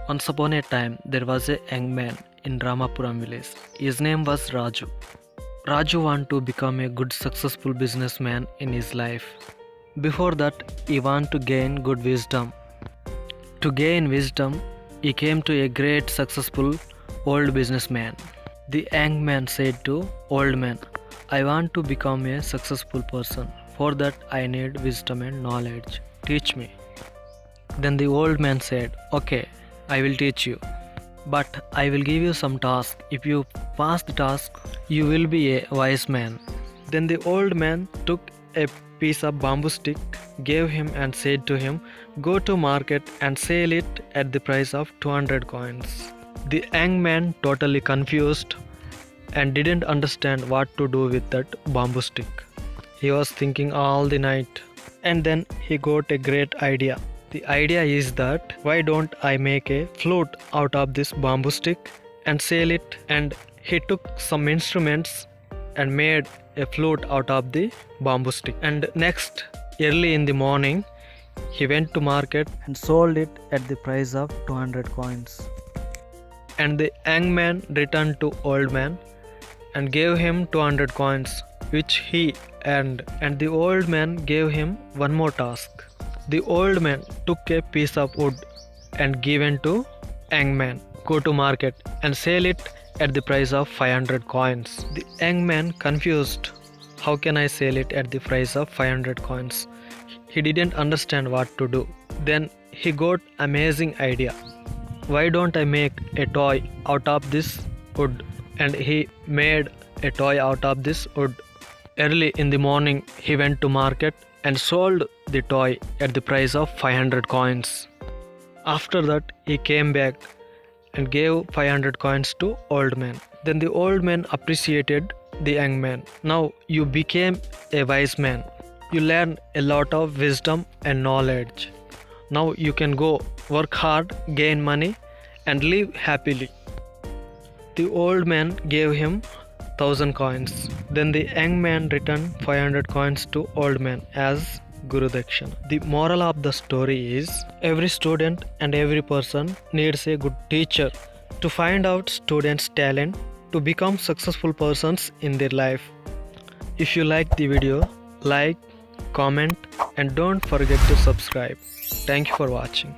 Once upon a time, there was a young man in Ramapuram village. His name was Raju. Raju wanted to become a good, successful businessman in his life. Before that, he wanted to gain good wisdom. To gain wisdom, he came to a great, successful old businessman. The young man said to old man, I want to become a successful person. For that, I need wisdom and knowledge. Teach me. Then the old man said, okay, I will teach you. But I will give you some task. If you pass the task, you will be a wise man. Then the old man took a piece of bamboo stick, gave him and said to him, go to market and sell it at the price of 200 coins. The young man, totally confused and didn't understand what to do with that bamboo stick. He was thinking all the night, and then he got a great idea. The idea is that why don't I make a flute out of this bamboo stick and sell it? And he took some instruments and made a flute out of the bamboo stick. And next, early in the morning, he went to market and sold it at the price of 200 coins. And the young man returned to old man and gave him 200 coins, which he earned. And the old man gave him one more task. The old man took a piece of wood and given to young man, go to market and sell it at the price of 500 coins. The young man confused, how can I sell it at the price of 500 coins? He didn't understand what to do. Then he got amazing idea. Why don't I make a toy out of this wood? And he made a toy out of this wood. Early in the morning, he went to market and sold the toy at the price of 500 coins. After that, he came back and gave 500 coins to old man. Then the old man appreciated the young man. Now you became a wise man. You learned a lot of wisdom and knowledge. Now you can go work hard, gain money and live happily. The old man gave him 1000 coins. Then the young man returned 500 coins to old man as Guru Dakshina. The moral of the story is every student and every person needs a good teacher to find out students' talent to become successful persons in their life. If you like the video, like, comment and don't forget to subscribe. Thank you for watching.